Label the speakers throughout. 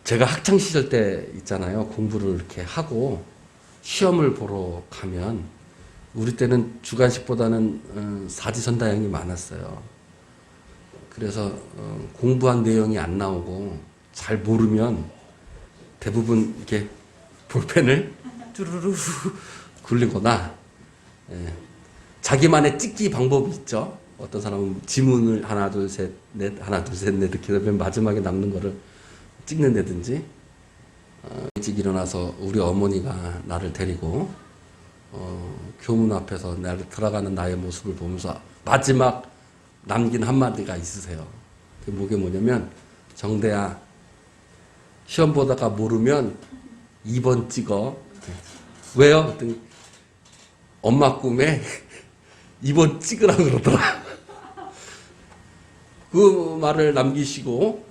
Speaker 1: 제가 학창시절 때 있잖아요. 공부를 이렇게 하고 시험을 보러 가면 우리 때는 주관식보다는 사지선다형이 많았어요. 그래서 공부한 내용이 안 나오고 잘 모르면 대부분 이렇게 볼펜을 쭈루루 굴리거나 자기만의 찍기 방법이 있죠. 어떤 사람은 지문을 하나 둘 셋 넷 하나 둘 셋 넷 이렇게 하면 마지막에 남는 거를 찍는다든지 일찍 일어나서 우리 어머니가 나를 데리고 교문 앞에서 나를 들어가는 나의 모습을 보면서 마지막 남긴 한마디가 있으세요. 그게 뭐냐면 정대야 시험 보다가 모르면 2번 찍어. 왜요? 그랬더니 엄마 꿈에 2번 찍으라고 그러더라. 그 말을 남기시고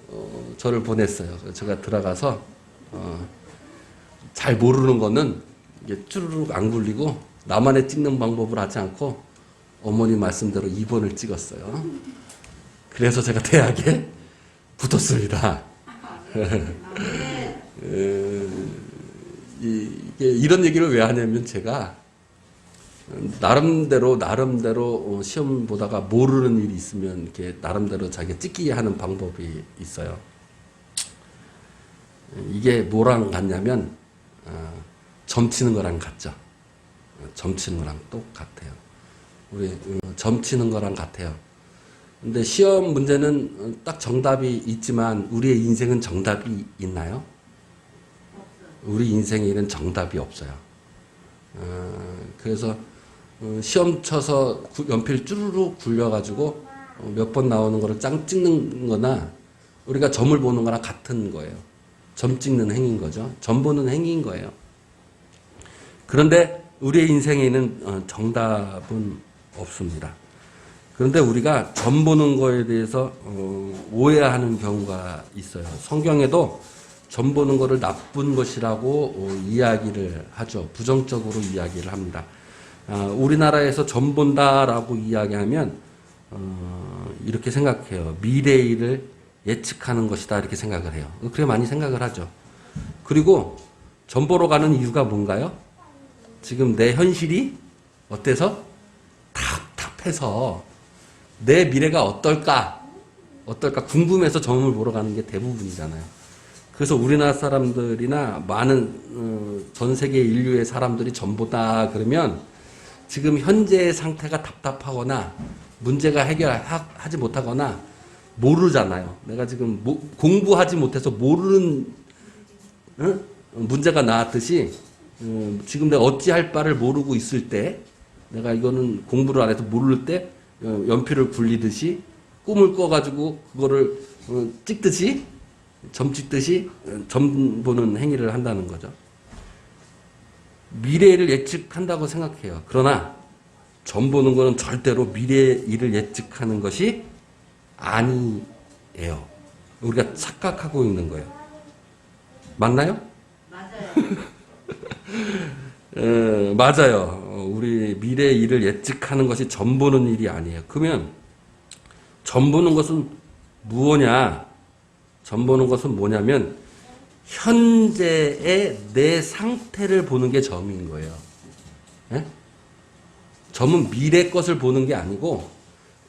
Speaker 1: 저를 보냈어요. 그래서 제가 들어가서 잘 모르는 거는 이게 쭈르륵 안 굴리고 나만의 찍는 방법을 하지 않고 어머니 말씀대로 2번을 찍었어요. 그래서 제가 대학에 붙었습니다. 이런 얘기를 왜 하냐면 제가 나름대로 시험 보다가 모르는 일이 있으면 이렇게 나름대로 자기가 찍기 하는 방법이 있어요. 이게 뭐랑 같냐면 점치는 거랑 같죠. 점치는 거랑 똑같아요. 우리 점치는 거랑 같아요. 근데 시험 문제는 딱 정답이 있지만 우리의 인생은 정답이 있나요? 우리 인생에는 정답이 없어요. 그래서 시험 쳐서 연필 쭈루룩 굴려가지고 몇 번 나오는 거를 짱 찍는 거나 우리가 점을 보는 거랑 같은 거예요. 점 찍는 행위인 거죠. 점 보는 행위인 거예요. 그런데 우리의 인생에는 정답은 없습니다. 그런데 우리가 점 보는 거에 대해서 오해하는 경우가 있어요. 성경에도 점 보는 거를 나쁜 것이라고 이야기를 하죠. 부정적으로 이야기를 합니다. 우리나라에서 점 본다라고 이야기하면 이렇게 생각해요. 미래의 일을 예측하는 것이다 이렇게 생각을 해요. 그래 많이 생각을 하죠. 그리고 점 보러 가는 이유가 뭔가요? 지금 내 현실이 어때서? 답답해서 내 미래가 어떨까 궁금해서 점을 보러 가는 게 대부분이잖아요. 그래서 우리나라 사람들이나 많은 전 세계 인류의 사람들이 점 보다 그러면 지금 현재의 상태가 답답하거나 문제가 해결하지 못하거나 모르잖아요. 내가 지금 공부하지 못해서 모르는 문제가 나왔듯이 지금 내가 어찌할 바를 모르고 있을 때 내가 이거는 공부를 안 해서 모를 때 연필을 굴리듯이 꿈을 꿔가지고 그거를 찍듯이 점 찍듯이 점 보는 행위를 한다는 거죠. 미래를 예측한다고 생각해요. 그러나 점 보는 거는 절대로 미래의 일을 예측하는 것이 아니에요. 우리가 착각하고 있는 거예요. 맞나요? 맞아요. 맞아요. 우리 미래의 일을 예측하는 것이 점 보는 일이 아니에요. 그러면 점 보는 것은 무엇냐? 점 보는 것은 뭐냐면 현재의 내 상태를 보는 게 점인 거예요. 네? 점은 미래 것을 보는 게 아니고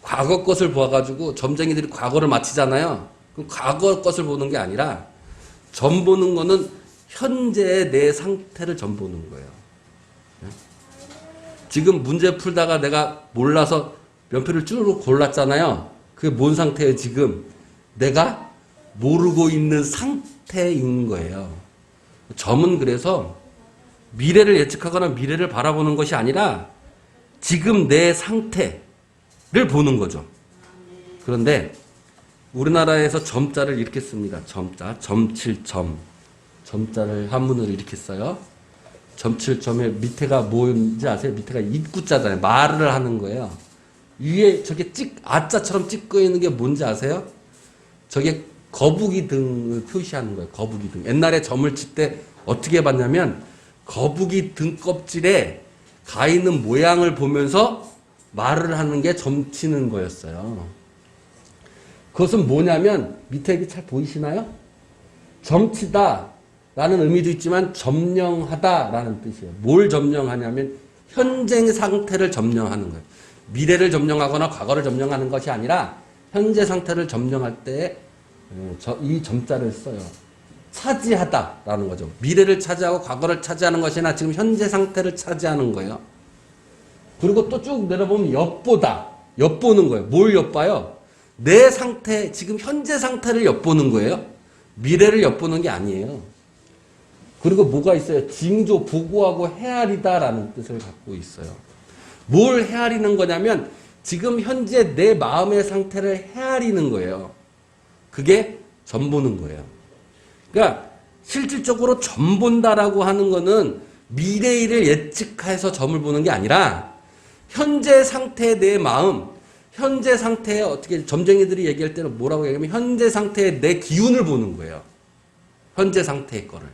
Speaker 1: 과거 것을 보아가지고 점쟁이들이 과거를 맞히잖아요. 그럼 과거 것을 보는 게 아니라 점 보는 거는 현재의 내 상태를 점 보는 거예요. 네? 지금 문제 풀다가 내가 몰라서 연필을 쭈르륵 골랐잖아요. 그게 뭔 상태예요? 지금 내가 모르고 있는 상태인 거예요. 점은 그래서 미래를 예측하거나 미래를 바라보는 것이 아니라 지금 내 상태를 보는 거죠. 그런데 우리나라에서 점자를 이렇게 씁니다. 점자, 점칠점. 점자를 한문으로 이렇게 써요. 점칠점의 밑에가 뭔지 아세요? 밑에가 입구자잖아요. 말을 하는 거예요. 위에 저게 아자처럼 찍고 있는 게 뭔지 아세요? 저게 거북이 등을 표시하는 거예요. 거북이 등. 옛날에 점을 칠 때 어떻게 봤냐면 거북이 등 껍질에 가 있는 모양을 보면서 말을 하는 게 점 치는 거였어요. 그것은 뭐냐면 밑에 잘 보이시나요? 점치다 라는 의미도 있지만 점령하다라는 뜻이에요. 뭘 점령하냐면 현재 상태를 점령하는 거예요. 미래를 점령하거나 과거를 점령하는 것이 아니라 현재 상태를 점령할 때 이 점자를 써요. 차지하다라는 거죠. 미래를 차지하고 과거를 차지하는 것이 아니라 지금 현재 상태를 차지하는 거예요. 그리고 또 쭉 내려보면 엿보다. 엿보는 거예요. 뭘 엿봐요? 내 상태, 지금 현재 상태를 엿보는 거예요. 미래를 엿보는 게 아니에요. 그리고 뭐가 있어요? 징조, 보고하고 헤아리다라는 뜻을 갖고 있어요. 뭘 헤아리는 거냐면 지금 현재 내 마음의 상태를 헤아리는 거예요. 그게 점 보는 거예요. 그러니까 실질적으로 점 본다라고 하는 거는 미래일을 예측해서 점을 보는 게 아니라 현재 상태의 내 마음, 현재 상태에 어떻게 점쟁이들이 얘기할 때는 뭐라고 얘기하면 현재 상태의 내 기운을 보는 거예요. 현재 상태의 거를.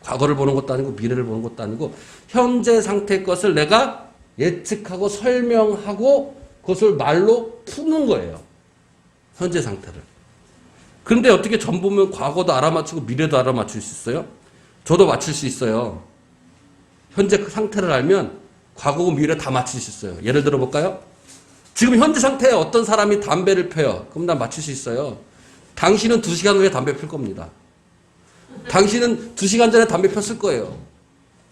Speaker 1: 과거를 보는 것도 아니고 미래를 보는 것도 아니고 현재 상태의 것을 내가 예측하고 설명하고 그것을 말로 푸는 거예요. 현재 상태를. 그런데 어떻게 점 보면 과거도 알아맞히고 미래도 알아맞힐 수 있어요? 저도 맞출 수 있어요. 현재 그 상태를 알면 과거고 미래 다 맞출 수 있어요. 예를 들어 볼까요? 지금 현재 상태에 어떤 사람이 담배를 펴요. 그럼 난 맞출 수 있어요. 당신은 2시간 후에 담배 필 겁니다. 당신은 2시간 전에 담배 폈을 거예요.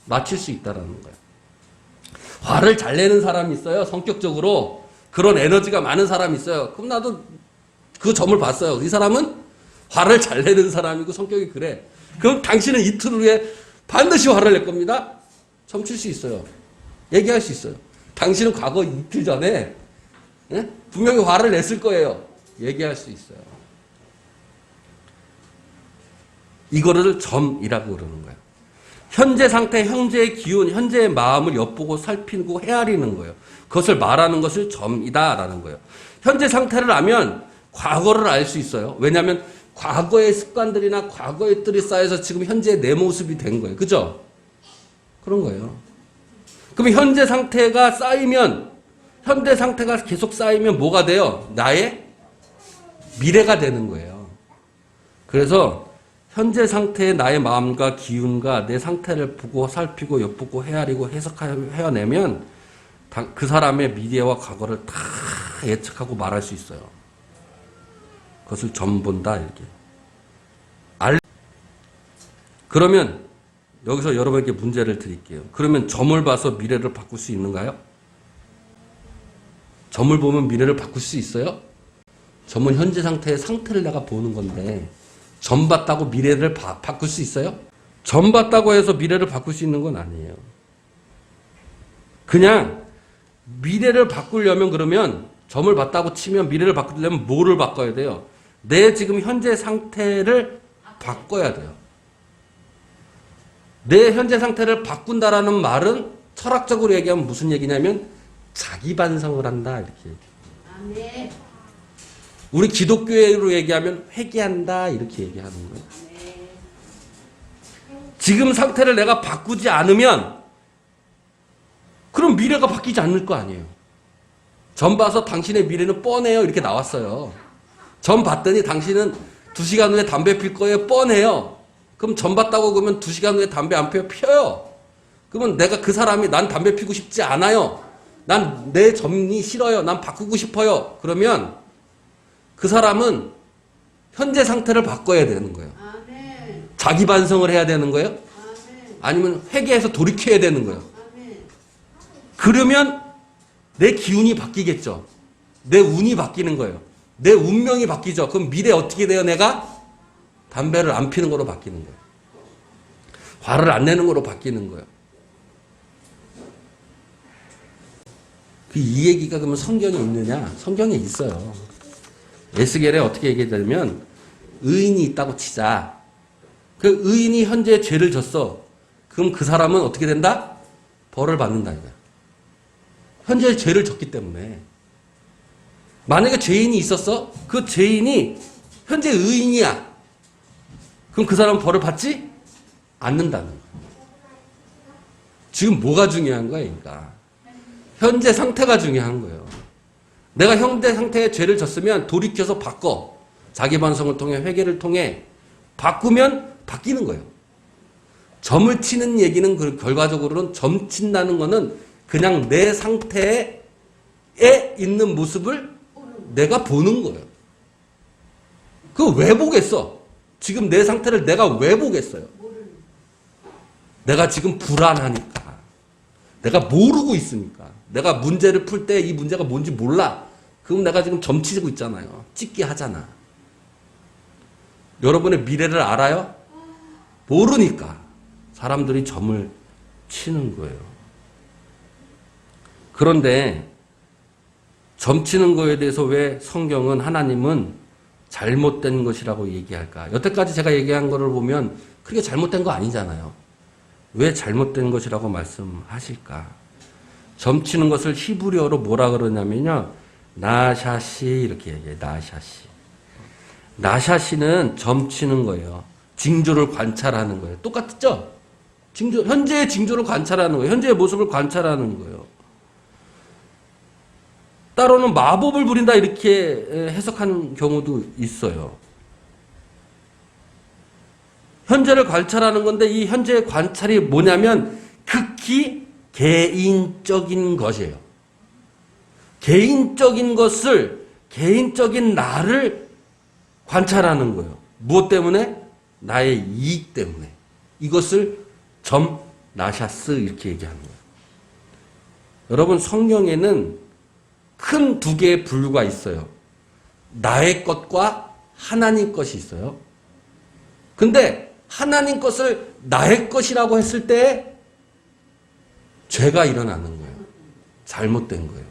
Speaker 1: 맞출 수 있다라는 거예요. 화를 잘 내는 사람이 있어요. 성격적으로. 그런 에너지가 많은 사람이 있어요. 그럼 나도 그 점을 봤어요. 이 사람은 화를 잘 내는 사람이고 성격이 그래. 그럼 당신은 이틀 후에 반드시 화를 낼 겁니다. 점칠 수 있어요. 얘기할 수 있어요. 당신은 과거 이틀 전에 분명히 화를 냈을 거예요. 얘기할 수 있어요. 이거를 점이라고 그러는 거예요. 현재 상태, 현재의 기운, 현재의 마음을 엿보고 살피고 헤아리는 거예요. 그것을 말하는 것을 점이다라는 거예요. 현재 상태를 알면 과거를 알 수 있어요. 왜냐하면 과거의 습관들이나 과거의 뜰이 쌓여서 지금 현재 내 모습이 된 거예요. 그죠? 그런 거예요. 그럼 현재 상태가 쌓이면 현재 상태가 계속 쌓이면 뭐가 돼요? 나의 미래가 되는 거예요. 그래서 현재 상태의 나의 마음과 기운과 내 상태를 보고 살피고 엿보고 헤아리고 헤어내면 그 사람의 미래와 과거를 다 예측하고 말할 수 있어요. 그것을 점 본다 이렇게. 그러면 여기서 여러분에게 문제를 드릴게요. 그러면 점을 봐서 미래를 바꿀 수 있는가요? 점을 보면 미래를 바꿀 수 있어요? 점은 현재 상태의 상태를 내가 보는 건데 점 봤다고 미래를 바꿀 수 있어요? 점 봤다고 해서 미래를 바꿀 수 있는 건 아니에요. 그냥 미래를 바꾸려면 그러면 점을 봤다고 치면 미래를 바꾸려면 뭐를 바꿔야 돼요? 내 지금 현재 상태를 바꿔야 돼요. 내 현재 상태를 바꾼다라는 말은 철학적으로 얘기하면 무슨 얘기냐면 자기 반성을 한다 이렇게 얘기해요. 우리 기독교로 얘기하면 회개한다 이렇게 얘기하는 거예요. 지금 상태를 내가 바꾸지 않으면 그럼 미래가 바뀌지 않을 거 아니에요. 점 봐서 당신의 미래는 뻔해요 이렇게 나왔어요. 점 봤더니 당신은 2시간 후에 담배 필 거예요 뻔해요. 그럼 점 봤다고 그러면 2시간 후에 담배 안 피워요? 펴요. 그러면 내가 그 사람이 난 담배 피우고 싶지 않아요. 난 내 점이 싫어요. 난 바꾸고 싶어요. 그러면 그 사람은 현재 상태를 바꿔야 되는 거예요. 자기 반성을 해야 되는 거예요. 아니면 회개해서 돌이켜야 되는 거예요. 그러면 내 기운이 바뀌겠죠. 내 운이 바뀌는 거예요. 내 운명이 바뀌죠. 그럼 미래 어떻게 돼요? 내가 담배를 안 피는 거로 바뀌는 거예요. 화를 안 내는 거로 바뀌는 거예요. 이 얘기가 그러면 성경에 있느냐? 성경에 있어요. 에스겔에 어떻게 얘기하냐면 의인이 있다고 치자. 그 의인이 현재 죄를 졌어. 그럼 그 사람은 어떻게 된다? 벌을 받는다 이거야. 현재 죄를 졌기 때문에. 만약에 죄인이 있었어? 그 죄인이 현재 의인이야. 그럼 그 사람은 벌을 받지 않는다는 거야. 지금 뭐가 중요한 거야, 그러니까. 현재 상태가 중요한 거예요. 내가 현재 상태에 죄를 졌으면 돌이켜서 바꿔. 자기 반성을 통해 회개를 통해 바꾸면 바뀌는 거예요. 점을 치는 얘기는 결과적으로는 점 친다는 거는 그냥 내 상태에 있는 모습을 내가 보는 거예요. 그거 왜 보겠어? 지금 내 상태를 내가 왜 보겠어요? 내가 지금 불안하니까. 내가 모르고 있으니까. 내가 문제를 풀 때 이 문제가 뭔지 몰라. 그럼 내가 지금 점 치고 있잖아요. 찍기 하잖아. 여러분의 미래를 알아요? 모르니까 사람들이 점을 치는 거예요. 그런데 점 치는 거에 대해서 왜 성경은 하나님은 잘못된 것이라고 얘기할까? 여태까지 제가 얘기한 거를 보면 그게 잘못된 거 아니잖아요. 왜 잘못된 것이라고 말씀하실까? 점 치는 것을 히브리어로 뭐라 그러냐면요. 나샤시 이렇게 얘기해요. 나샤시. 나샤시는 점 치는 거예요. 징조를 관찰하는 거예요. 똑같죠? 징조, 현재의 징조를 관찰하는 거예요. 현재의 모습을 관찰하는 거예요. 따로는 마법을 부린다 이렇게 해석하는 경우도 있어요. 현재를 관찰하는 건데 이 현재의 관찰이 뭐냐면 극히 개인적인 것이에요. 개인적인 것을, 개인적인 나를 관찰하는 거예요. 무엇 때문에? 나의 이익 때문에. 이것을 점 나샤스 이렇게 얘기하는 거예요. 여러분 성경에는 큰 두 개의 분류가 있어요. 나의 것과 하나님 것이 있어요. 근데 하나님 것을 나의 것이라고 했을 때 죄가 일어나는 거예요. 잘못된 거예요.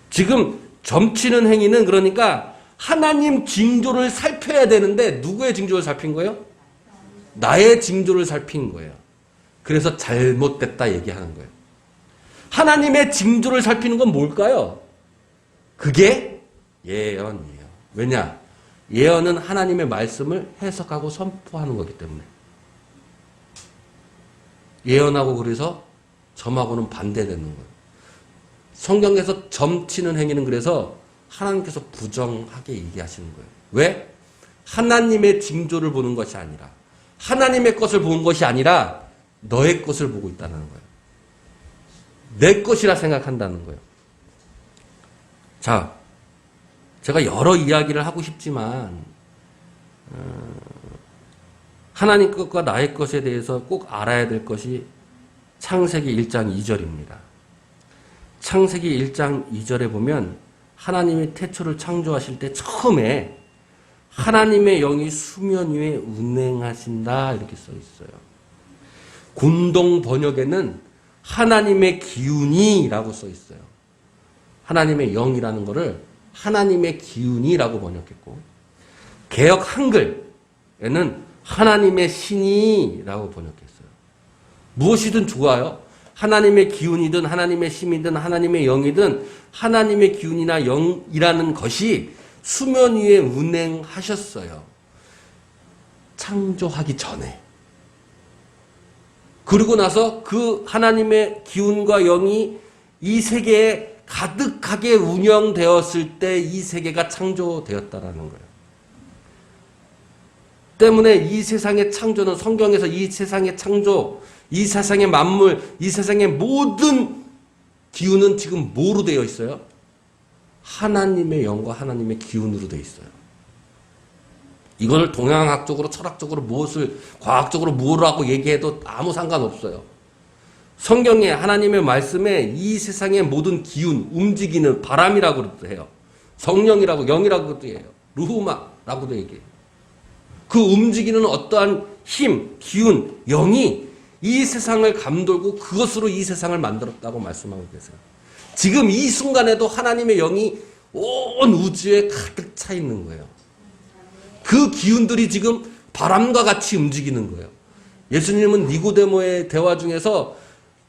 Speaker 1: 지금 점치는 행위는 그러니까 하나님 징조를 살펴야 되는데 누구의 징조를 살핀 거예요? 나의 징조를 살핀 거예요. 그래서 잘못됐다 얘기하는 거예요. 하나님의 징조를 살피는 건 뭘까요? 그게 예언이에요. 왜냐? 예언은 하나님의 말씀을 해석하고 선포하는 거기 때문에. 예언하고 그래서 점하고는 반대되는 거예요. 성경에서 점치는 행위는 그래서 하나님께서 부정하게 얘기하시는 거예요. 왜? 하나님의 징조를 보는 것이 아니라 하나님의 것을 보는 것이 아니라 너의 것을 보고 있다는 거예요. 내 것이라 생각한다는 거예요. 자, 제가 여러 이야기를 하고 싶지만 하나님 것과 나의 것에 대해서 꼭 알아야 될 것이 창세기 1장 2절입니다. 창세기 1장 2절에 보면 하나님이 태초를 창조하실 때 처음에 하나님의 영이 수면 위에 운행하신다 이렇게 써 있어요. 공동 번역에는 하나님의 기운이라고 써 있어요. 하나님의 영이라는 것을 하나님의 기운이라고 번역했고 개역 한글에는 하나님의 신이라고 번역했어요. 무엇이든 좋아요. 하나님의 기운이든 하나님의 심이든 하나님의 영이든 하나님의 기운이나 영이라는 것이 수면 위에 운행하셨어요. 창조하기 전에. 그리고 나서 그 하나님의 기운과 영이 이 세계에 가득하게 운영되었을 때 이 세계가 창조되었다라는 거예요. 때문에 이 세상의 창조는 성경에서 이 세상의 창조, 이 세상의 만물, 이 세상의 모든 기운은 지금 뭐로 되어 있어요? 하나님의 영과 하나님의 기운으로 되어 있어요. 이걸 동양학적으로 철학적으로 무엇을 과학적으로 뭐라고 얘기해도 아무 상관없어요. 성경에 하나님의 말씀에 이 세상의 모든 기운, 움직이는 바람이라고도 해요. 성령이라고 영이라고도 해요. 루후마라고도 얘기해요. 그 움직이는 어떠한 힘, 기운, 영이 이 세상을 감돌고 그것으로 이 세상을 만들었다고 말씀하고 계세요. 지금 이 순간에도 하나님의 영이 온 우주에 가득 차 있는 거예요. 그 기운들이 지금 바람과 같이 움직이는 거예요. 예수님은 니고데모의 대화 중에서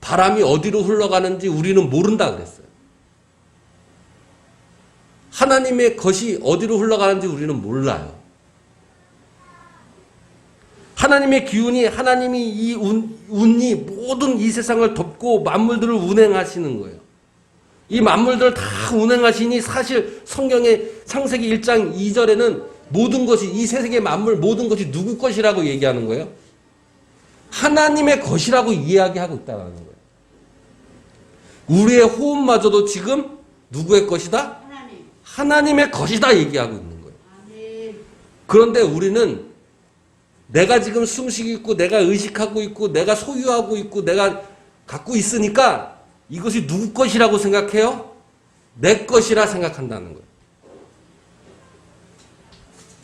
Speaker 1: 바람이 어디로 흘러가는지 우리는 모른다 그랬어요. 하나님의 것이 어디로 흘러가는지 우리는 몰라요. 하나님의 기운이 하나님이 이 운이 모든 이 세상을 덮고 만물들을 운행하시는 거예요. 이 만물들을 다 운행하시니 사실 성경의 창세기 1장 2절에는 모든 것이 이 세계 만물 모든 것이 누구 것이라고 얘기하는 거예요? 하나님의 것이라고 이야기하고 있다는 거예요. 우리의 호흡마저도 지금 누구의 것이다? 하나님의 것이다 얘기하고 있는 거예요. 그런데 우리는 내가 지금 숨쉬고 있고 내가 의식하고 있고 내가 소유하고 있고 내가 갖고 있으니까 이것이 누구 것이라고 생각해요? 내 것이라 생각한다는 거예요.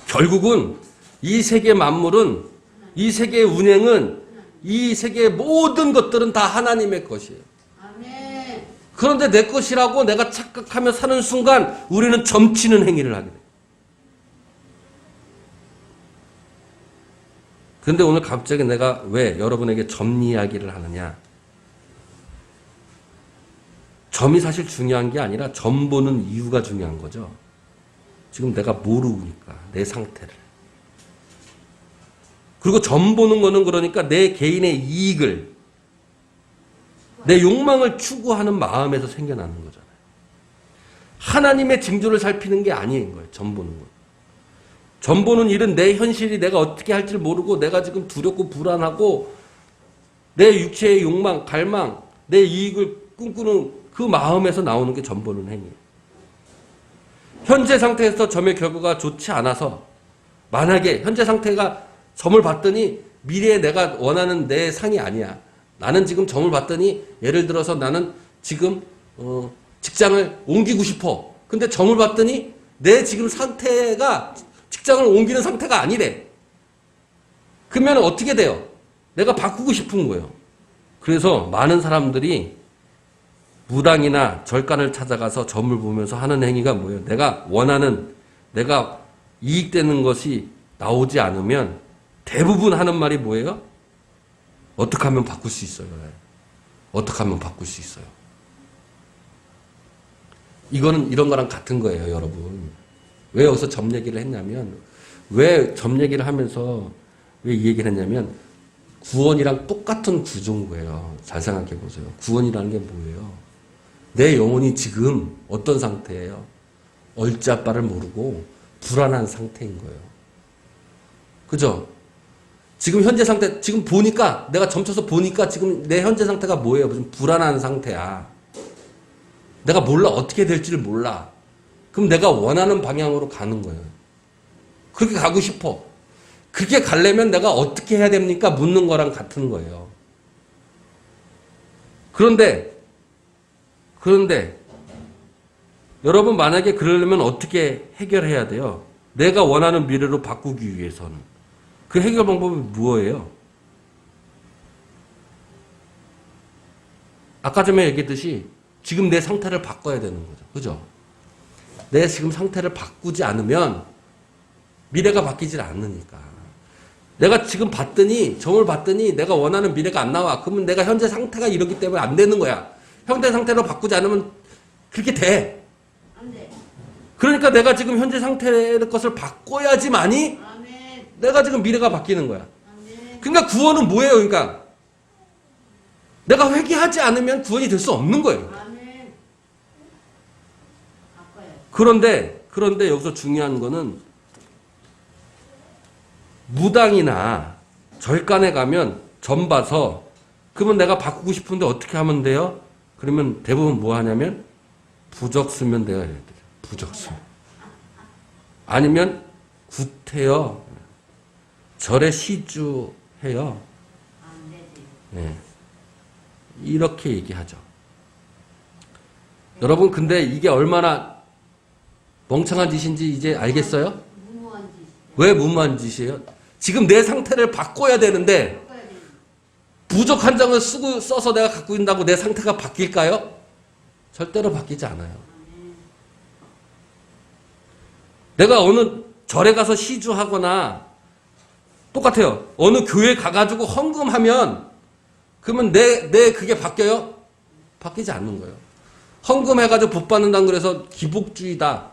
Speaker 1: 결국은 이 세계 만물은 이 세계의 운행은 이 세계의 모든 것들은 다 하나님의 것이에요. 그런데 내 것이라고 내가 착각하며 사는 순간 우리는 점치는 행위를 하게 돼요. 그런데 오늘 갑자기 내가 왜 여러분에게 점 이야기를 하느냐? 점이 사실 중요한 게 아니라 점 보는 이유가 중요한 거죠. 지금 내가 모르니까 내 상태를. 그리고 점 보는 거는 그러니까 내 개인의 이익을 내 욕망을 추구하는 마음에서 생겨나는 거잖아요. 하나님의 징조를 살피는 게 아닌 거예요. 점 보는 거. 점 보는 일은 내 현실이 내가 어떻게 할지 모르고 내가 지금 두렵고 불안하고 내 육체의 욕망, 갈망, 내 이익을 꿈꾸는 그 마음에서 나오는 게 점 보는 행위예요. 현재 상태에서 점의 결과가 좋지 않아서 만약에 현재 상태가 점을 봤더니 미래에 내가 원하는 내 상이 아니야. 나는 지금 점을 봤더니 예를 들어서 나는 지금 직장을 옮기고 싶어. 근데 점을 봤더니 내 지금 상태가 직장을 옮기는 상태가 아니래. 그러면 어떻게 돼요? 내가 바꾸고 싶은 거예요. 그래서 많은 사람들이 무당이나 절간을 찾아가서 점을 보면서 하는 행위가 뭐예요? 내가 원하는, 내가 이익되는 것이 나오지 않으면 대부분 하는 말이 뭐예요? 어떻게 하면 바꿀 수 있어요? 어떻게 하면 바꿀 수 있어요? 이거는 이런 거랑 같은 거예요, 여러분. 왜 여기서 점 얘기를 했냐면, 왜 점 얘기를 하면서 왜 이 얘기를 했냐면, 구원이랑 똑같은 구조인 거예요. 잘 생각해 보세요. 구원이라는 게 뭐예요? 내 영혼이 지금 어떤 상태예요? 얼짜빠를 모르고 불안한 상태인 거예요. 그죠? 지금 현재 상태, 지금 보니까, 내가 점쳐서 보니까 지금 내 현재 상태가 뭐예요? 무슨 불안한 상태야. 내가 몰라. 어떻게 될지를 몰라. 그럼 내가 원하는 방향으로 가는 거예요. 그렇게 가고 싶어. 그렇게 가려면 내가 어떻게 해야 됩니까? 묻는 거랑 같은 거예요. 그런데 여러분 만약에 그러려면 어떻게 해결해야 돼요? 내가 원하는 미래로 바꾸기 위해서는. 그 해결 방법이 무엇이에요? 아까 전에 얘기했듯이 지금 내 상태를 바꿔야 되는 거죠. 그죠? 내 지금 상태를 바꾸지 않으면 미래가 바뀌질 않으니까. 내가 지금 봤더니, 점을 봤더니 내가 원하는 미래가 안 나와. 그러면 내가 현재 상태가 이러기 때문에 안 되는 거야. 현재 상태로 바꾸지 않으면 그렇게 돼.
Speaker 2: 안 돼.
Speaker 1: 그러니까 내가 지금 현재 상태의 것을 바꿔야지만이
Speaker 2: 아멘.
Speaker 1: 내가 지금 미래가 바뀌는 거야.
Speaker 2: 아멘.
Speaker 1: 그러니까 구원은 뭐예요? 그러니까 내가 회개하지 않으면 구원이 될 수 없는 거예요.
Speaker 2: 아멘. 바꿔요.
Speaker 1: 그런데 여기서 중요한 거는 무당이나 절간에 가면 점 봐서 그러면 내가 바꾸고 싶은데 어떻게 하면 돼요? 그러면 대부분 뭐 하냐면 부적 쓰면 돼요. 부적 쓰면. 아니면 구태여 절에 시주해요.
Speaker 2: 안 되지.
Speaker 1: 네. 이렇게 얘기하죠. 여러분 근데 이게 얼마나 멍청한 짓인지 이제 알겠어요?
Speaker 2: 무모한 짓.
Speaker 1: 왜 무모한 짓이에요? 지금 내 상태를 바꿔야 되는데
Speaker 2: 바꿔야 돼.
Speaker 1: 부적 한 장을 써서 내가 갖고 있다고 내 상태가 바뀔까요? 절대로 바뀌지 않아요.
Speaker 2: 아멘.
Speaker 1: 내가 어느 절에 가서 시주하거나 똑같아요. 어느 교회 가가지고 헌금하면 그러면 내 그게 바뀌어요? 바뀌지 않는 거예요. 헌금해가지고 복 받는다고 그래서 기복주의다.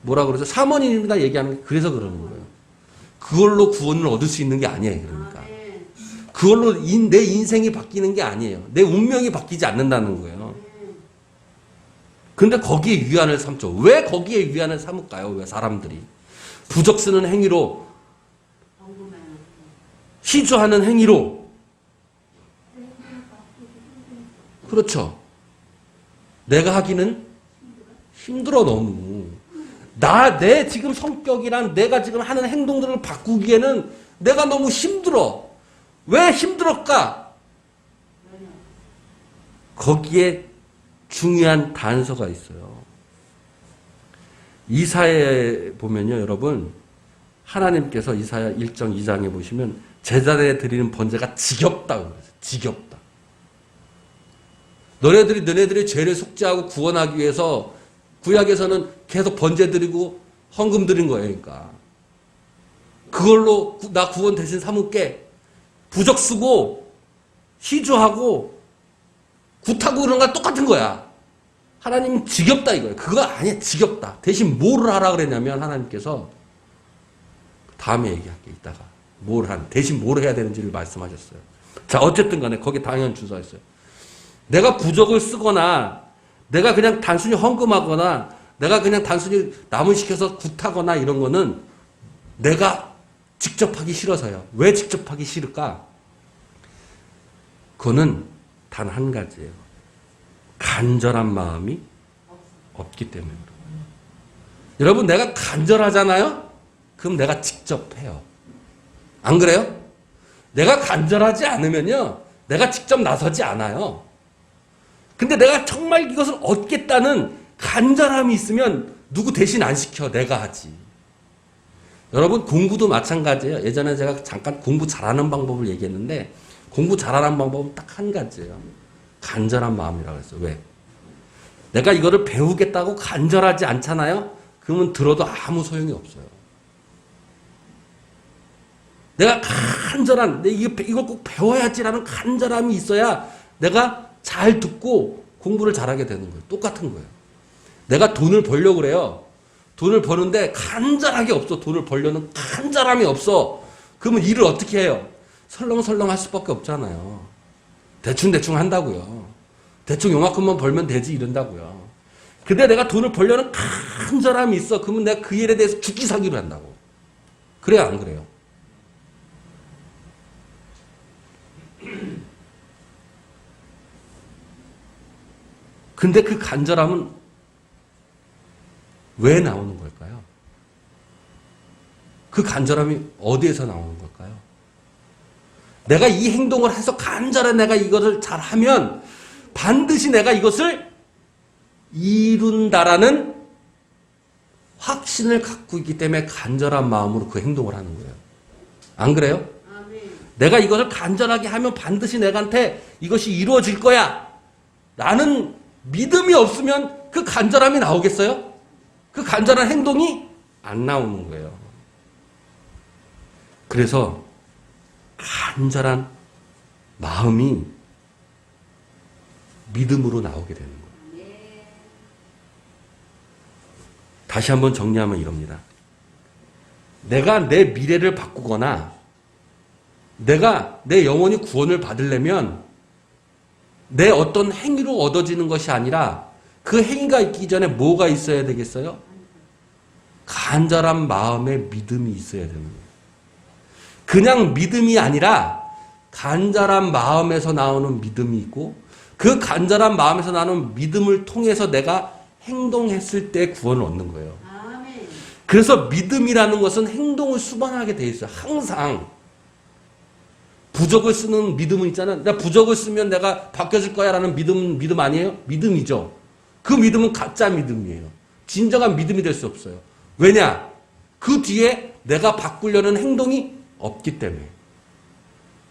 Speaker 1: 뭐라 그러죠? 사모님이다 얘기하는 게 그래서 그러는 거예요. 그걸로 구원을 얻을 수 있는 게 아니에요. 그러니까.
Speaker 2: 아멘.
Speaker 1: 그걸로 내 인생이 바뀌는 게 아니에요. 내 운명이 바뀌지 않는다는 거예요. 근데 거기에 위안을 삼죠. 왜 거기에 위안을 삼을까요? 왜 사람들이? 부적 쓰는 행위로,
Speaker 2: 궁금해요.
Speaker 1: 희주하는 행위로. 그렇죠. 내가 하기는 힘들어, 너무. 내 지금 성격이랑 내가 지금 하는 행동들을 바꾸기에는 내가 너무 힘들어. 왜 힘들었까? 거기에 중요한 단서가 있어요. 이사야에 보면요, 여러분, 하나님께서 이사야 1장 2장에 보시면 제자들에 드리는 번제가 지겹다고 그러죠. 지겹다. 너네들이 죄를 속죄하고 구원하기 위해서 구약에서는 계속 번제 드리고 헌금 드린 거예요. 그러니까 그걸로 나 구원 대신 삼을게. 부적 쓰고 희주하고 굿하고 그런 거 똑같은 거야. 하나님 지겹다 이거예요. 그거 아니야. 지겹다. 대신 뭐를 하라 그랬냐면 하나님께서 다음에 얘기할게. 이따가 대신 뭘 해야 되는지를 말씀하셨어요. 자, 어쨌든 간에 거기 당연 주소했어요. 내가 부적을 쓰거나 내가 그냥 단순히 헌금하거나 내가 그냥 단순히 남을 시켜서 굿하거나 이런 거는 내가 직접 하기 싫어서요. 왜 직접 하기 싫을까? 그거는 단 한 가지예요. 간절한 마음이 없기 때문에 그래요. 여러분, 내가 간절하잖아요? 그럼 내가 직접 해요. 안 그래요? 내가 간절하지 않으면요, 내가 직접 나서지 않아요. 근데 내가 정말 이것을 얻겠다는 간절함이 있으면 누구 대신 안 시켜. 내가 하지. 여러분, 공부도 마찬가지예요. 예전에 제가 잠깐 공부 잘하는 방법을 얘기했는데 공부 잘하는 방법은 딱 한 가지예요. 간절한 마음이라고 했어요. 왜? 내가 이거를 배우겠다고 간절하지 않잖아요? 그러면 들어도 아무 소용이 없어요. 내가 간절한, 이걸 꼭 배워야지라는 간절함이 있어야 내가 잘 듣고 공부를 잘하게 되는 거예요. 똑같은 거예요. 내가 돈을 벌려고 그래요. 돈을 버는데 간절하게 없어. 돈을 벌려는 간절함이 없어. 그러면 일을 어떻게 해요? 설렁설렁 할 수밖에 없잖아요. 대충 한다고요. 대충 요만큼만 벌면 되지 이런다고요. 근데 내가 돈을 벌려는 간절함이 있어. 그러면 내가 그 일에 대해서 죽기 사기로 한다고. 그래요, 안 그래요? 근데 그 간절함은 왜 나오는 걸까요? 그 간절함이 어디에서 나오는 걸까요? 내가 이 행동을 해서 간절한 내가 이것을 잘하면 반드시 내가 이것을 이룬다라는 확신을 갖고 있기 때문에 간절한 마음으로 그 행동을 하는 거예요. 안 그래요?
Speaker 2: 아멘.
Speaker 1: 내가 이것을 간절하게 하면 반드시 내한테 이것이 이루어질 거야 라는 믿음이 없으면 그 간절함이 나오겠어요? 그 간절한 행동이 안 나오는 거예요. 그래서 간절한 마음이 믿음으로 나오게 되는 거예요. 다시 한번 정리하면 이럽니다. 내가 내 미래를 바꾸거나 내가 내 영혼이 구원을 받으려면 내 어떤 행위로 얻어지는 것이 아니라 그 행위가 있기 전에 뭐가 있어야 되겠어요? 간절한 마음의 믿음이 있어야 되는 거예요. 그냥 믿음이 아니라 간절한 마음에서 나오는 믿음이 있고 그 간절한 마음에서 나오는 믿음을 통해서 내가 행동했을 때 구원을 얻는 거예요.
Speaker 2: 아멘.
Speaker 1: 그래서 믿음이라는 것은 행동을 수반하게 돼 있어요. 항상. 부적을 쓰는 믿음은 있잖아요. 내가 부적을 쓰면 내가 바뀌어질 거야 라는 믿음 아니에요? 믿음이죠. 그 믿음은 가짜 믿음이에요. 진정한 믿음이 될 수 없어요. 왜냐? 그 뒤에 내가 바꾸려는 행동이 없기 때문에.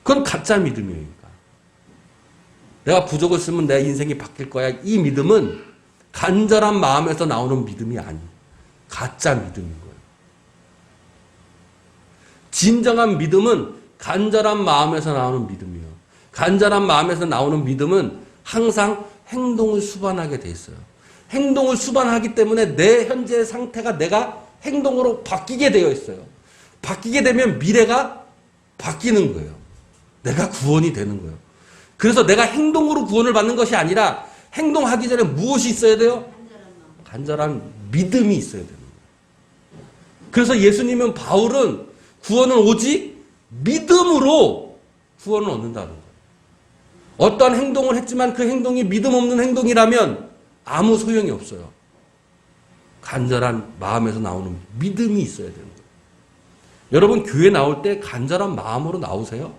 Speaker 1: 그건 가짜 믿음이에요. 내가 부적을 쓰면 내 인생이 바뀔 거야. 이 믿음은 간절한 마음에서 나오는 믿음이 아니에요. 가짜 믿음인 거예요. 진정한 믿음은 간절한 마음에서 나오는 믿음이에요. 간절한 마음에서 나오는 믿음은 항상 행동을 수반하게 돼 있어요. 행동을 수반하기 때문에 내 현재의 상태가 내가 행동으로 바뀌게 되어 있어요. 바뀌게 되면 미래가 바뀌는 거예요. 내가 구원이 되는 거예요. 그래서 내가 행동으로 구원을 받는 것이 아니라 행동하기 전에 무엇이 있어야 돼요? 간절한 믿음이 있어야 되는 거예요. 그래서 예수님은 바울은 구원은 오직 믿음으로 구원을 얻는다는 거예요. 어떠한 행동을 했지만 그 행동이 믿음 없는 행동이라면 아무 소용이 없어요. 간절한 마음에서 나오는 믿음이 있어야 되는 거예요. 여러분 교회 나올 때 간절한 마음으로 나오세요?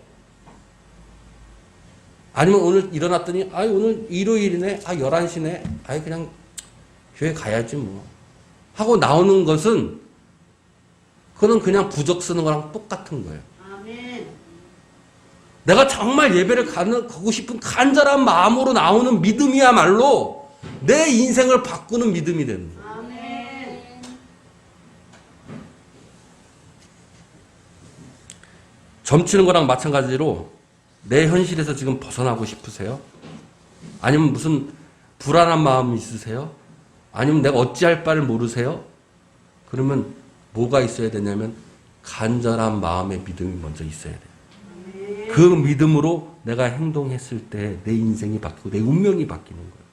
Speaker 1: 아니면 오늘 일어났더니 오늘 일요일이네, 11시네, 그냥 교회 가야지 뭐 하고 나오는 것은 그거는 그냥 부적 쓰는 거랑 똑같은 거예요.
Speaker 2: 아멘.
Speaker 1: 내가 정말 예배를 가고 싶은 간절한 마음으로 나오는 믿음이야말로 내 인생을 바꾸는 믿음이 되는 거예요.
Speaker 2: 아멘.
Speaker 1: 점치는 거랑 마찬가지로 내 현실에서 지금 벗어나고 싶으세요? 아니면 무슨 불안한 마음이 있으세요? 아니면 내가 어찌할 바를 모르세요? 그러면 뭐가 있어야 되냐면 간절한 마음의 믿음이 먼저 있어야 돼요. 그 믿음으로 내가 행동했을 때 내 인생이 바뀌고 내 운명이 바뀌는 거예요.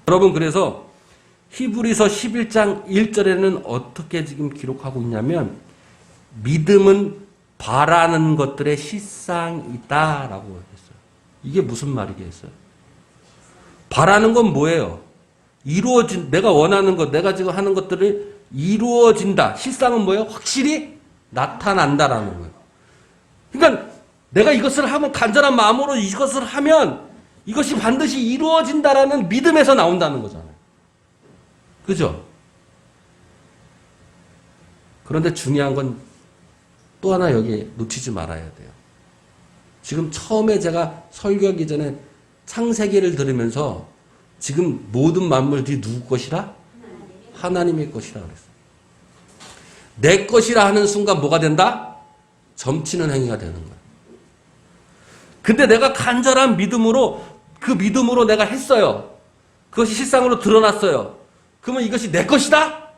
Speaker 1: 여러분 그래서 히브리서 11장 1절에는 어떻게 지금 기록하고 있냐면 믿음은 바라는 것들의 실상이다라고 했어요. 이게 무슨 말이겠어요? 바라는 건 뭐예요? 내가 원하는 것, 내가 지금 하는 것들이 이루어진다. 실상은 뭐예요? 확실히 나타난다라는 거예요. 그러니까 내가 이것을 하면 간절한 마음으로 이것을 하면 이것이 반드시 이루어진다라는 믿음에서 나온다는 거잖아요. 그죠? 그런데 중요한 건 또 하나 여기 놓치지 말아야 돼요. 지금 처음에 제가 설교하기 전에 창세기를 들으면서 지금 모든 만물들이 누구 것이라? 하나님의 것이라 그랬어요. 내 것이라 하는 순간 뭐가 된다? 점치는 행위가 되는 거예요. 근데 내가 간절한 믿음으로 그 믿음으로 내가 했어요. 그것이 실상으로 드러났어요. 그러면 이것이 내 것이다?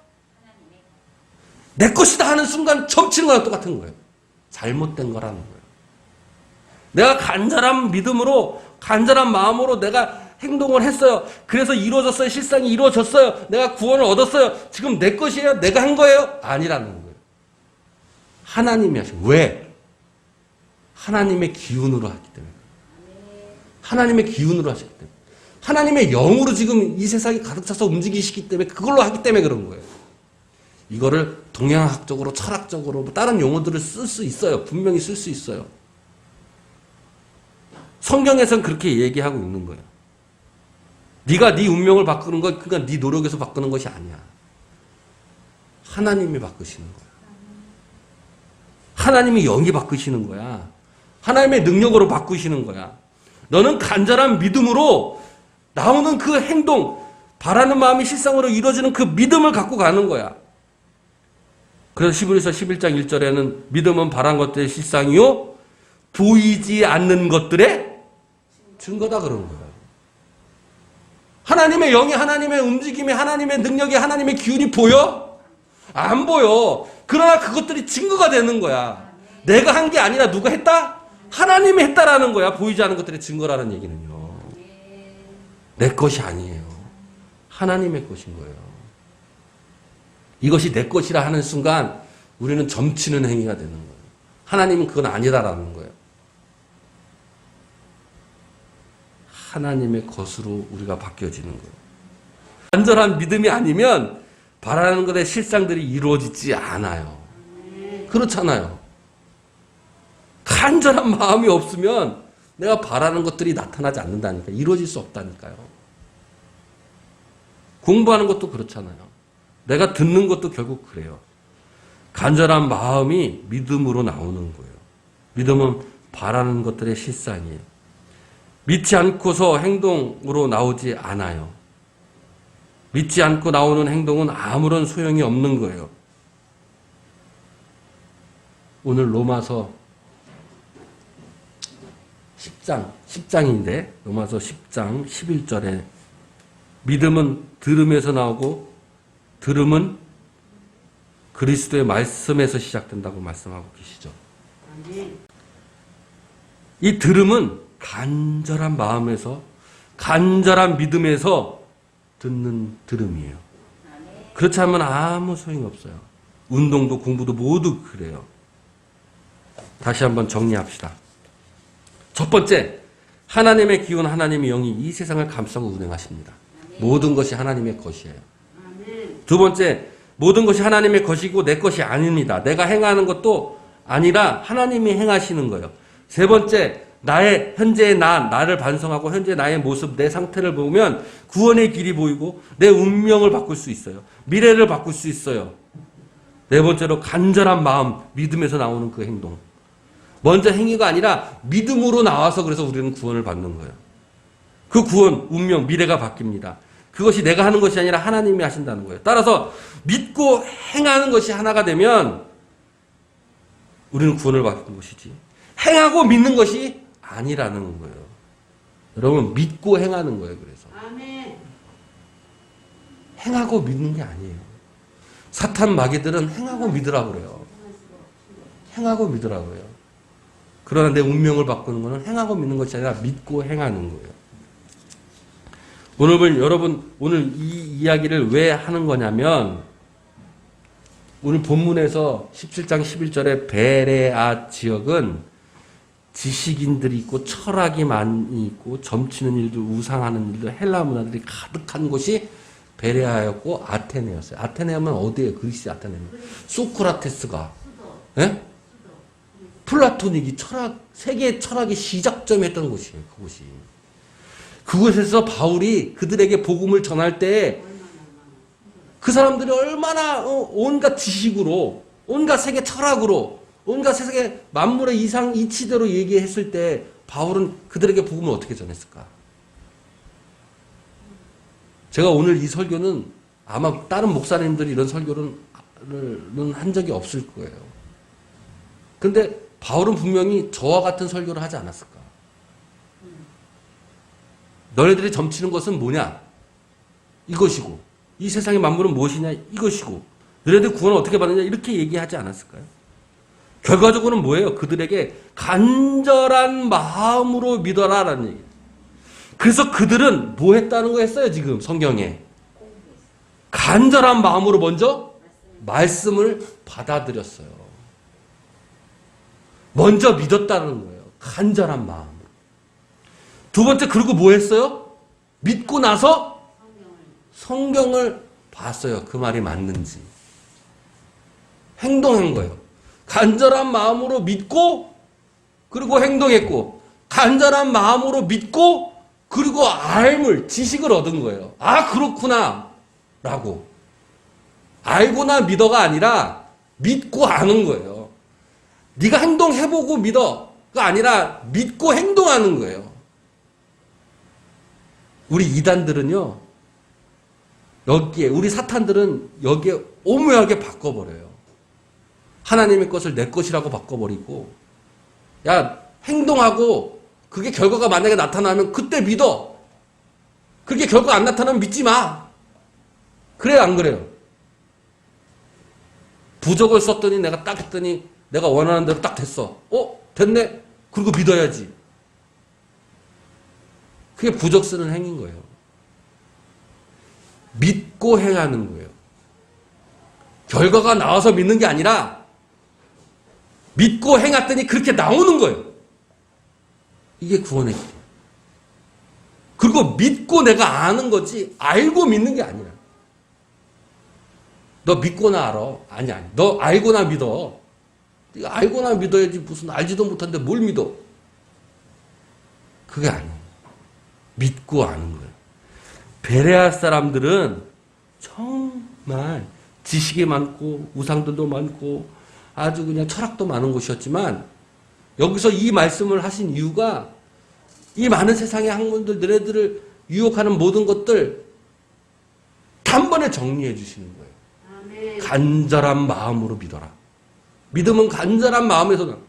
Speaker 1: 내 것이다 하는 순간 점치는 거랑 똑같은 거예요. 잘못된 거라는 거예요. 내가 간절한 믿음으로 간절한 마음으로 내가 행동을 했어요. 그래서 이루어졌어요. 실상이 이루어졌어요. 내가 구원을 얻었어요. 지금 내 것이에요? 내가 한 거예요? 아니라는 거예요. 하나님이 하신. 왜? 하나님의 기운으로 하기 때문에. 하나님의 기운으로 하시기 때문에. 하나님의 영으로 지금 이 세상이 가득 차서 움직이시기 때문에 그걸로 하기 때문에 그런 거예요. 이거를 동양학적으로 철학적으로 다른 용어들을 쓸 수 있어요. 분명히 쓸 수 있어요. 성경에서는 그렇게 얘기하고 있는 거예요. 네가 네 운명을 바꾸는 건 그러니까 네 노력에서 바꾸는 것이 아니야. 하나님이 바꾸시는 거야. 하나님이 영이 바꾸시는 거야. 하나님의 능력으로 바꾸시는 거야. 너는 간절한 믿음으로 나오는 그 행동, 바라는 마음이 실상으로 이루어지는 그 믿음을 갖고 가는 거야. 그래서 히브리서 11장 1절에는 믿음은 바라는 것들의 실상이요 보이지 않는 것들의 증거다 그런 거야. 하나님의 영이, 하나님의 움직임이, 하나님의 능력이, 하나님의 기운이 보여? 안 보여. 그러나 그것들이 증거가 되는 거야. 내가 한 게 아니라 누가 했다? 하나님이 했다라는 거야. 보이지 않는 것들의 증거라는 얘기는요. 내 것이 아니에요. 하나님의 것인 거예요. 이것이 내 것이라 하는 순간 우리는 점치는 행위가 되는 거예요. 하나님은 그건 아니다라는 거예요. 하나님의 것으로 우리가 바뀌어지는 거예요. 간절한 믿음이 아니면 바라는 것의 실상들이 이루어지지 않아요. 그렇잖아요. 간절한 마음이 없으면 내가 바라는 것들이 나타나지 않는다니까요. 이루어질 수 없다니까요. 공부하는 것도 그렇잖아요. 내가 듣는 것도 결국 그래요. 간절한 마음이 믿음으로 나오는 거예요. 믿음은 바라는 것들의 실상이에요. 믿지 않고서 행동으로 나오지 않아요. 믿지 않고 나오는 행동은 아무런 소용이 없는 거예요. 오늘 로마서 10장인데 로마서 10장 11절에 믿음은 들음에서 나오고 들음은 그리스도의 말씀에서 시작된다고 말씀하고 계시죠. 이 들음은 간절한 마음에서 간절한 믿음에서 듣는 들음이에요. 그렇지 않으면 아무 소용이 없어요. 운동도 공부도 모두 그래요. 다시 한번 정리합시다. 첫 번째, 하나님의 기운, 하나님의 영이 이 세상을 감싸고 운행하십니다. 모든 것이 하나님의 것이에요. 두 번째, 모든 것이 하나님의 것이고 내 것이 아닙니다. 내가 행하는 것도 아니라 하나님이 행하시는 거예요. 세 번째, 나의 현재의 나를 반성하고 현재 나의 모습, 내 상태를 보면 구원의 길이 보이고 내 운명을 바꿀 수 있어요. 미래를 바꿀 수 있어요. 네 번째로 간절한 마음, 믿음에서 나오는 그 행동. 먼저 행위가 아니라 믿음으로 나와서 그래서 우리는 구원을 받는 거예요. 그 구원, 운명, 미래가 바뀝니다. 그것이 내가 하는 것이 아니라 하나님이 하신다는 거예요. 따라서 믿고 행하는 것이 하나가 되면 우리는 구원을 받는 것이지. 행하고 믿는 것이 아니라는 거예요. 여러분, 믿고 행하는 거예요. 그래서
Speaker 2: 아멘.
Speaker 1: 행하고 믿는 게 아니에요. 사탄 마귀들은 행하고 믿으라고 그래요. 행하고 믿으라고 그래요. 그러나 내 운명을 바꾸는 것은 행하고 믿는 것이 아니라 믿고 행하는 거예요. 여러분, 오늘 이 이야기를 왜 하는 거냐면, 오늘 본문에서 17장 11절에 베레아 지역은 지식인들이 있고 철학이 많이 있고 점치는 일들, 우상하는 일들, 헬라 문화들이 가득한 곳이 베레아였고 아테네였어요. 아테네하면 어디예요? 그리스 아테네는. 소크라테스가, 예? 플라토닉이 세계 철학의 시작점이었던 곳이에요. 그곳이. 그곳에서 바울이 그들에게 복음을 전할 때 그 사람들이 얼마나 온갖 지식으로, 온갖 세계 철학으로, 온갖 세계 만물의 이상 이치대로 얘기했을 때 바울은 그들에게 복음을 어떻게 전했을까? 제가 오늘 이 설교는 아마 다른 목사님들이 이런 설교는 한 적이 없을 거예요. 근데 바울은 분명히 저와 같은 설교를 하지 않았을까? 너희들이 점치는 것은 뭐냐? 이것이고, 이 세상의 만물은 무엇이냐? 이것이고, 너희들 구원을 어떻게 받느냐? 이렇게 얘기하지 않았을까요? 결과적으로는 뭐예요? 그들에게 간절한 마음으로 믿어라라는 얘기예요. 그래서 그들은 뭐 했다는 거 했어요, 지금 성경에? 간절한 마음으로 먼저 말씀을 받아들였어요. 먼저 믿었다는 거예요. 간절한 마음으로. 두 번째, 그리고 뭐 했어요? 믿고 나서 성경을 봤어요. 그 말이 맞는지. 행동한 거예요. 간절한 마음으로 믿고, 그리고 행동했고, 간절한 마음으로 믿고, 그리고 지식을 얻은 거예요. 아, 그렇구나. 라고. 알고나 믿어가 아니라 믿고 아는 거예요. 네가 행동해보고 믿어가 아니라 믿고 행동하는 거예요. 우리 이단들은요, 우리 사탄들은 여기에 오묘하게 바꿔버려요. 하나님의 것을 내 것이라고 바꿔버리고, 야, 행동하고 그게 결과가 만약에 나타나면 그때 믿어. 그게 결과 안 나타나면 믿지 마. 그래요, 안 그래요? 부적을 썼더니 내가 딱 했더니 내가 원하는 대로 딱 됐어. 됐네? 그리고 믿어야지. 그게 부적 쓰는 행위인 거예요. 믿고 행하는 거예요. 결과가 나와서 믿는 게 아니라 믿고 행했더니 그렇게 나오는 거예요. 이게 구원의 길이에요. 그리고 믿고 내가 아는 거지 알고 믿는 게 아니라. 너 믿고나 알아? 아니. 너 알고나 믿어. 네가 알고나 믿어야지 무슨 알지도 못하는데 뭘 믿어? 그게 아니에요. 믿고 아는 거예요. 베레아 사람들은 정말 지식이 많고 우상들도 많고 아주 그냥 철학도 많은 곳이었지만 여기서 이 말씀을 하신 이유가 이 많은 세상의 학문들, 너네들을 유혹하는 모든 것들 단번에 정리해 주시는 거예요.
Speaker 2: 아멘.
Speaker 1: 간절한 마음으로 믿어라. 믿음은 간절한 마음에서 나와요.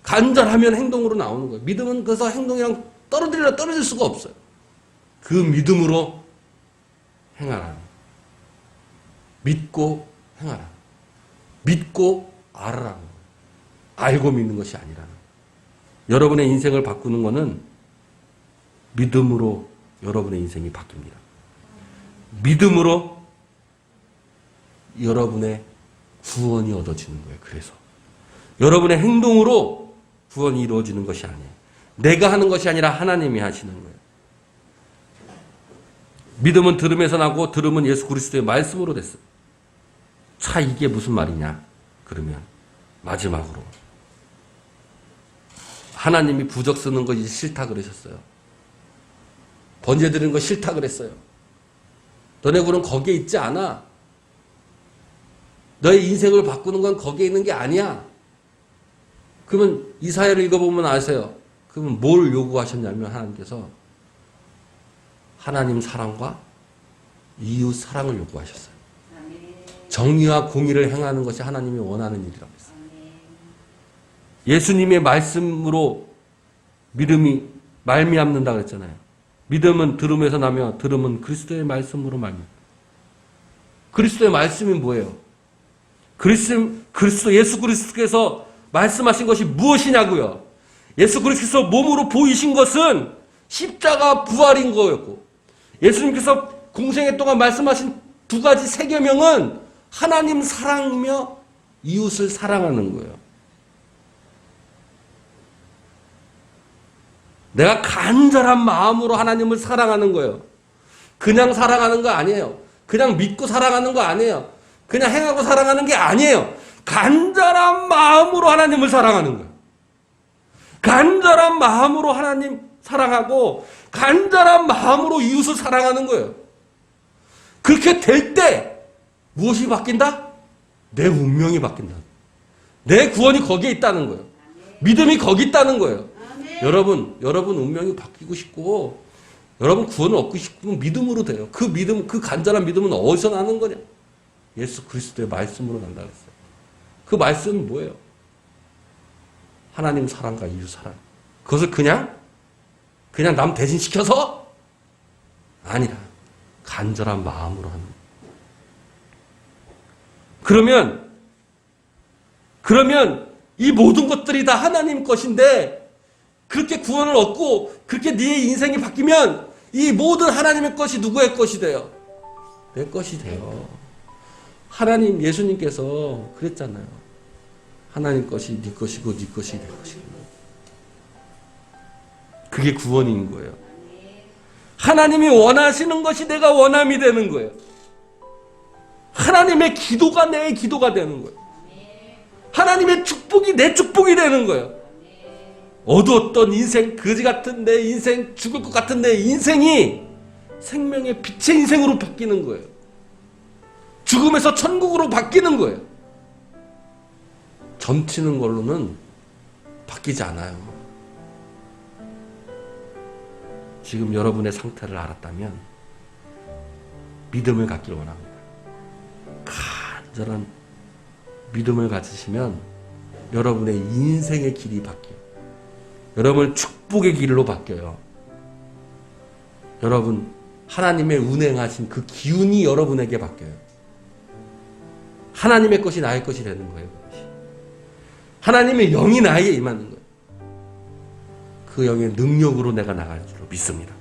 Speaker 1: 간절하면 행동으로 나오는 거예요. 믿음은 그래서 행동이랑 떨어질 수가 없어요. 그 믿음으로 행하라. 믿고 행하라. 믿고 알아라. 알고 믿는 것이 아니라. 여러분의 인생을 바꾸는 것은 믿음으로 여러분의 인생이 바뀝니다. 믿음으로 여러분의 구원이 얻어지는 거예요. 그래서 여러분의 행동으로 구원이 이루어지는 것이 아니에요. 내가 하는 것이 아니라 하나님이 하시는 거예요. 믿음은 들음에서 나고 들음은 예수 그리스도의 말씀으로 됐어요. 자, 이게 무슨 말이냐? 그러면 마지막으로 하나님이 부적 쓰는 것이 싫다 그러셨어요. 번제 드리는 거 싫다 그랬어요. 너네 굴은 거기에 있지 않아. 너의 인생을 바꾸는 건 거기에 있는 게 아니야. 그러면 이사야를 읽어보면 아세요. 그러면 뭘 요구하셨냐면 하나님께서 하나님 사랑과 이웃 사랑을 요구하셨어요. 정의와 공의를 행하는 것이 하나님이 원하는 일이라고 했어요. 예수님의 말씀으로 믿음이 말미암는다 그랬잖아요. 믿음은 들음에서 나며 들음은 그리스도의 말씀으로 말미암. 그리스도의 말씀이 뭐예요? 그리스도 예수 그리스도께서 말씀하신 것이 무엇이냐고요? 예수 그리스도께서 몸으로 보이신 것은 십자가 부활인 거였고, 예수님께서 공생애 동안 말씀하신 두 가지 세계명은 하나님 사랑이며 이웃을 사랑하는 거예요. 내가 간절한 마음으로 하나님을 사랑하는 거예요. 그냥 사랑하는 거 아니에요. 그냥 믿고 사랑하는 거 아니에요. 그냥 행하고 사랑하는 게 아니에요. 간절한 마음으로 하나님을 사랑하는 거예요. 간절한 마음으로 하나님 사랑하고 간절한 마음으로 이웃을 사랑하는 거예요. 그렇게 될 때 무엇이 바뀐다? 내 운명이 바뀐다. 내 구원이 거기에 있다는 거예요. 믿음이 거기 있다는 거예요. 여러분 운명이 바뀌고 싶고 여러분 구원을 얻고 싶으면 믿음으로 돼요. 그 믿음, 그 간절한 믿음은 어디서 나는 거냐? 예수 그리스도의 말씀으로 난다 그랬어요. 그 말씀은 뭐예요? 하나님 사랑과 이웃 사랑. 그것을 그냥 남 대신 시켜서 아니라 간절한 마음으로 하는 거예요. 그러면 이 모든 것들이 다 하나님 것인데 그렇게 구원을 얻고 그렇게 네 인생이 바뀌면 이 모든 하나님의 것이 누구의 것이 돼요? 내 것이 돼요. 하나님 예수님께서 그랬잖아요. 하나님 것이 네 것이고 네 것이 내 것이고. 그게 구원인 거예요. 하나님이 원하시는 것이 내가 원함이 되는 거예요. 하나님의 기도가 내 기도가 되는 거예요. 하나님의 축복이 내 축복이 되는 거예요. 어두웠던 인생, 거지 같은 내 인생, 죽을 것 같은 내 인생이 생명의 빛의 인생으로 바뀌는 거예요. 죽음에서 천국으로 바뀌는 거예요. 점치는 걸로는 바뀌지 않아요. 지금 여러분의 상태를 알았다면 믿음을 갖길 원합니다. 간절한 믿음을 가지시면 여러분의 인생의 길이 바뀌어요. 여러분 축복의 길로 바뀌어요. 여러분 하나님의 운행하신 그 기운이 여러분에게 바뀌어요. 하나님의 것이 나의 것이 되는 거예요. 그것이. 하나님의 영이 나에게 임하는 거예요. 그 영의 능력으로 내가 나갈 줄로 믿습니다.